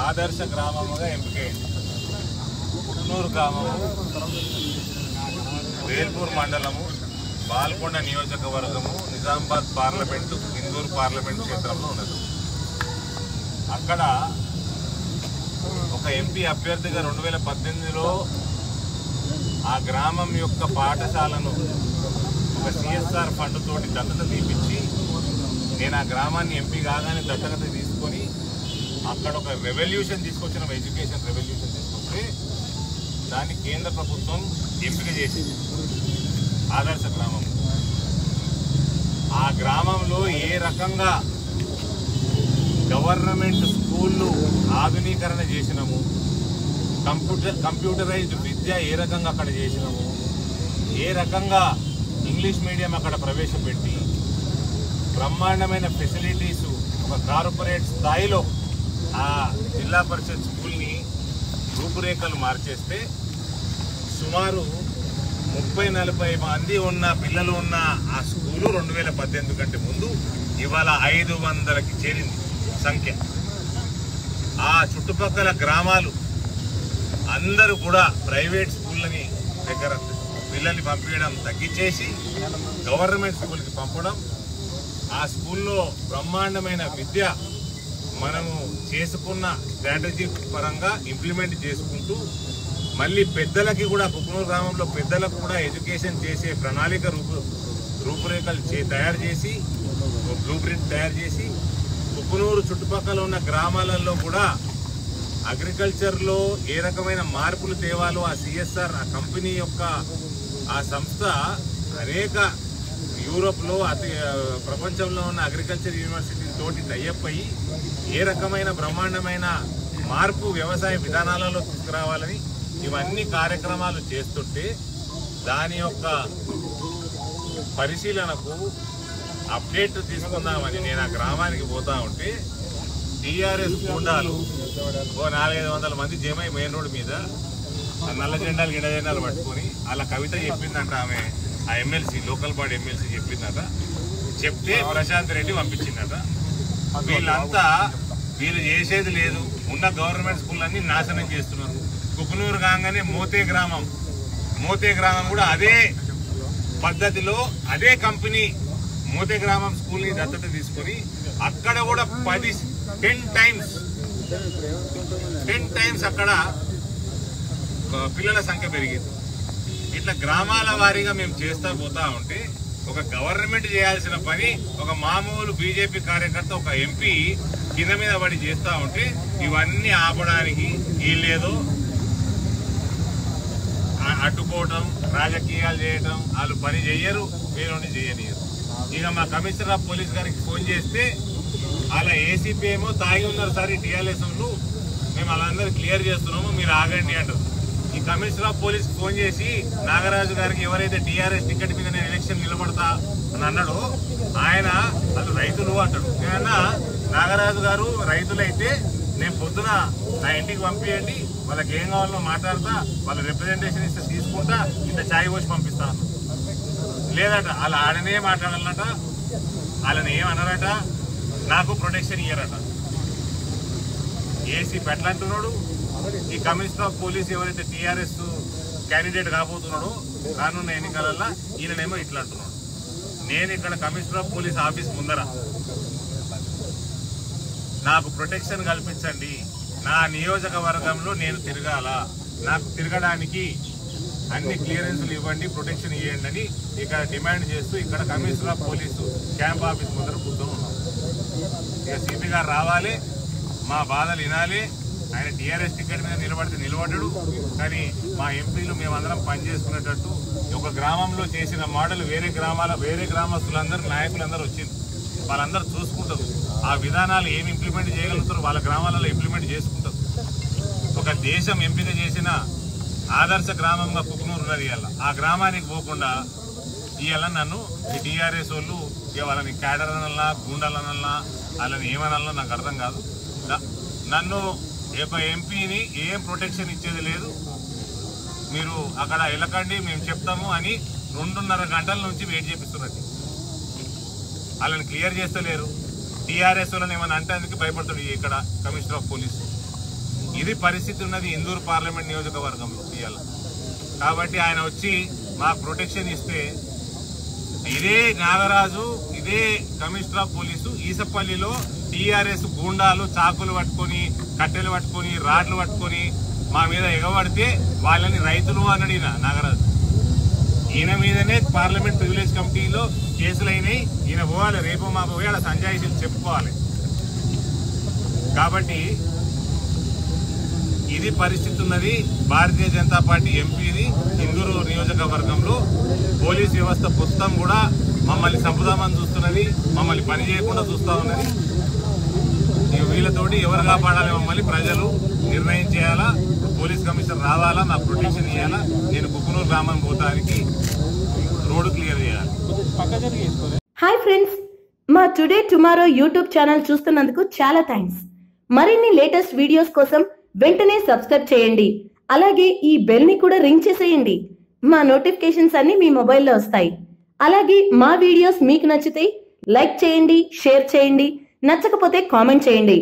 ఆదర్శ గ్రామముగా ఎంపికైంది. పుట్నూరు గ్రామము వేల్పూర్ మండలము, బాల్కొండ నియోజకవర్గము, నిజామాబాద్ పార్లమెంటు, ఇందూరు పార్లమెంట్ క్షేత్రంలో ఉన్నది. అక్కడ ఒక ఎంపీ అభ్యర్థిగా 2018లో ఆ గ్రామం యొక్క పాఠశాలను ఒక CSR ఫండ్ తోటి దత్తత తీపించి నేను ఆ గ్రామాన్ని ఎంపీ కాగానే దత్తత తీసుకొని అక్కడ ఒక రెవల్యూషన్ తీసుకొచ్చిన, ఎడ్యుకేషన్ రెవల్యూషన్ తీసుకొస్తే దాన్ని కేంద్ర ప్రభుత్వం ఎంపిక చేసింది ఆదర్శ గ్రామం. ఆ గ్రామంలో ఏ రకంగా గవర్నమెంట్ స్కూళ్ళు ఆధునీకరణ చేసినాము, కంప్యూటరైజ్డ్ విద్య ఏ రకంగా అక్కడ చేసినాము, ఏ రకంగా ఇంగ్లీష్ మీడియం అక్కడ ప్రవేశపెట్టి బ్రహ్మాండమైన ఫెసిలిటీసు ఒక కార్పొరేట్ స్థాయిలో ఆ జిల్లా పరిషత్ స్కూల్ని రూపురేఖలు మార్చేస్తే సుమారు 30-40 మంది ఉన్న పిల్లలు ఉన్న ఆ స్కూలు 2018 కంటే ముందు ఇవాళ 500కి చేరింది సంఖ్య. ఆ చుట్టుపక్కల గ్రామాలు అందరూ కూడా ప్రైవేట్ స్కూళ్ళని దగ్గర పిల్లల్ని పంపించడం తగ్గించేసి గవర్నమెంట్ స్కూల్కి పంపడం, ఆ స్కూల్లో బ్రహ్మాండమైన విద్య మనము చేసుకున్న స్ట్రాటజీ పరంగా ఇంప్లిమెంట్ చేసుకుంటూ మళ్ళీ పెద్దలకి కూడా పుట్నూరు గ్రామంలో పెద్దలకు కూడా ఎడ్యుకేషన్ చేసే ప్రణాళిక రూపురేఖలు తయారు చేసి బ్లూ ప్రింట్ తయారు చేసి పుట్నూరు చుట్టుపక్కల ఉన్న గ్రామాలలో కూడా అగ్రికల్చర్లో ఏ రకమైన మార్పులు తేవాలో ఆ CSR ఆ కంపెనీ యొక్క ఆ సంస్థ అనేక యూరోప్లో ప్రపంచంలో ఉన్న అగ్రికల్చర్ యూనివర్సిటీ తోటి టైఅప్ అయ్యి ఏ రకమైన బ్రహ్మాండమైన మార్పు వ్యవసాయ విధానాలలో తీసుకురావాలని ఇవన్నీ కార్యక్రమాలు చేస్తుంటే దాని యొక్క పరిశీలనకు అప్డేట్ తీసుకుందామని నేను ఆ గ్రామానికి పోతా ఉంటే TRS గూండాలు 400-500 మంది జమై మెయిన్ రోడ్ మీద నల్ల జెండాలు గిడ జెండాలు పట్టుకొని అలా కవిత చెప్పిందంట. ఆమె ఆ ఎమ్మెల్సీ లోకల్ బాడీ ఎమ్మెల్సీ చెప్పిందట. చెప్తే ప్రశాంత్ రెడ్డి పంపించిందట. వీళ్ళంతా వీళ్ళు చేసేది లేదు, ఉన్న గవర్నమెంట్ స్కూళ్ళన్నీ నాశనం చేస్తున్నారు. కుకునూరు కాగానే మోతే గ్రామం కూడా అదే పద్ధతిలో అదే కంపెనీ మోతే గ్రామం స్కూల్ని దత్తత తీసుకొని అక్కడ కూడా 10 టైమ్స్ అక్కడ పిల్లల సంఖ్య పెరిగింది. ఇట్లా గ్రామాల వారీగా మేము చేస్తా పోతా ఉంటే ఒక గవర్నమెంట్ చేయాల్సిన పని ఒక మామూలు బీజేపీ కార్యకర్త ఒక ఎంపీ కింద మీద పడి చేస్తా ఉంటే ఇవన్నీ ఆపడానికి వీళ్ళేదో అడ్డుకోవటం, రాజకీయాలు చేయటం, వాళ్ళు పని చెయ్యరు, వీళ్ళని చేయనియరు. ఇక మా కమిషనర్ ఆఫ్ పోలీస్ గారికి ఫోన్ చేస్తే అలా ఏసీపీ ఏమో తాగి ఉన్నారు సార్ ఈ TRS వాళ్ళు, మేము వాళ్ళందరూ క్లియర్ చేస్తున్నాము, మీరు ఆగండి అంటారు. ఈ కమిషనర్ ఆఫ్ పోలీస్ ఫోన్ చేసి నాగరాజు గారికి ఎవరైతే TRS టికెట్ మీద నేను ఎలక్షన్ నిలబడతా అని అన్నాడో ఆయన అది రైతులు అంటాడు. ఏమన్నా నాగరాజు గారు రైతులైతే నేను పొద్దున నా ఇంటికి పంపించండి, వాళ్ళకి ఏం కావాలో మాట్లాడతా, వాళ్ళ రిప్రజెంటేషన్ ఇస్తే తీసుకుంటా, ఇంత ఛాయ్ పోసి పంపిస్తాను. లేదట వాళ్ళ ఆడనే మాట్లాడాలట, వాళ్ళని ఏమన్నారట, నాకు ప్రొటెక్షన్ ఇయ్యారట. ఏసీపీ ఎట్లా అంటున్నాడు, ఈ కమిషనర్ ఆఫ్ పోలీస్ ఎవరైతే TRS క్యాండిడేట్ కాబోతున్నాడో రానున్న ఎన్నికలలో ఈయననేమో ఇట్లా అంటున్నాడు. నేను ఇక్కడ కమిషనర్ ఆఫ్ పోలీస్ ఆఫీస్ ముందర నాకు ప్రొటెక్షన్ కల్పించండి, నా నియోజకవర్గంలో నేను తిరగాల, నాకు తిరగడానికి అన్ని క్లియరెన్స్లు ఇవ్వండి, ప్రొటెక్షన్ ఇవ్వండి అని ఇక్కడ డిమాండ్ చేస్తూ ఇక్కడ commissioner of police camp office ముందర కూర్చొని ఉన్నాం. ఇక సిపి గారు రావాలి, మా బాధలు వినాలి. ఆయన TRS టికెట్ మీద నిలబడితే నిలబడ్డాడు, కానీ మా ఎంపీలు మేమందరం పనిచేసుకునేటట్టు ఒక గ్రామంలో చేసిన మోడల్ వేరే గ్రామస్తులందరూ నాయకులందరూ వచ్చింది, వాళ్ళందరూ చూసుకుంటారు. ఆ విధానాలు ఏమి ఇంప్లిమెంట్ చేయగలుగుతారు వాళ్ళ గ్రామాలలో ఇంప్లిమెంట్ చేసుకుంటారు. ఒక దేశం ఎంపిక చేసిన ఆదర్శ గ్రామంగా పుకునూరు ఉన్నది. ఇవాళ ఆ గ్రామానికి పోకుండా ఇవాళ నన్ను ఈ TRS వాళ్ళు వాళ్ళని క్యాడర్ అనల్లా, గూండాలనల్లా, వాళ్ళని ఏమనల్లా నాకు అర్థం కాదు. నన్ను ఒక ఎంపీని ఏం ప్రొటెక్షన్ ఇచ్చేది లేదు, మీరు అక్కడ వెళ్ళకండి మేము చెప్తాము అని 2.5 గంటల నుంచి వెయిట్ చేపిస్తున్నట్టు. వాళ్ళని క్లియర్ చేస్తలేరు. TRS వాళ్ళని ఏమైనా అంటే అందుకు భయపడుతుంది ఇక్కడ కమిషనర్ ఆఫ్ పోలీసు. ఇది పరిస్థితి ఉన్నది ఇందూరు పార్లమెంట్ నియోజకవర్గంలో ఇవాళ. కాబట్టి ఆయన వచ్చి మాకు ప్రొటెక్షన్ ఇస్తే ఇదే నాగరాజు, ఇదే కమిషనర్ ఆఫ్ పోలీసు ఈసపల్లిలో టీఆర్ఎస్ గూండాలు చాకులు పట్టుకొని, కట్టెలు పట్టుకొని, రాడ్లు పట్టుకొని మా మీద ఎగబడితే వాళ్ళని రైతులు అన్నాడు ఈయన నాగరాజు. ఈయన మీదనే పార్లమెంట్ ప్రివిలేజ్ కమిటీలో కేసులు అయినాయి. ఈయన పోవాలి, రేపు మాకు పోయి ఆడ సంజాయిషీలు చెప్పుకోవాలి. కాబట్టి ఇది పరిస్థితి ఉన్నది. భారతీయ జనతా పార్టీ ఎంపీది ఇందూరు నియోజకవర్గంలో పోలీస్ వ్యవస్థ మొత్తం కూడా మమ్మల్ని చంపుదామని చూస్తున్నది, మమ్మల్ని పని చేయకుండా చూస్తా ఉన్నది. వీళ్ళతోటి ఎవరు కాపాడాలి మమ్మల్ని ప్రజలు నిర్ణయం చేయాలా. పోలీస్ కమిషనర్ రావాలా, నాకు ప్రొటెక్షన్ ఇవ్వాలా. నేను కుక్కునూరు గ్రామం పోతానికి రోడ్డు క్లియర్ చేయాలి. హాయ్ ఫ్రెండ్స్, మా టుడే టుమారో యూట్యూబ్ ఛానల్ చూస్తున్నందుకు చాలా థ్యాంక్స్. మరిన్ని లేటెస్ట్ వీడియోస్ కోసం వెంటనే సబ్స్క్రైబ్ చేయండి. అలాగే ఈ బెల్ ని కూడా రింగ్ చేసేయండి. మా నోటిఫికేషన్స్ అన్ని మీ మొబైల్లో వస్తాయి. అలాగే మా వీడియోస్ మీకు నచ్చితే లైక్ చేయండి, షేర్ చేయండి, నచ్చకపోతే కామెంట్ చేయండి.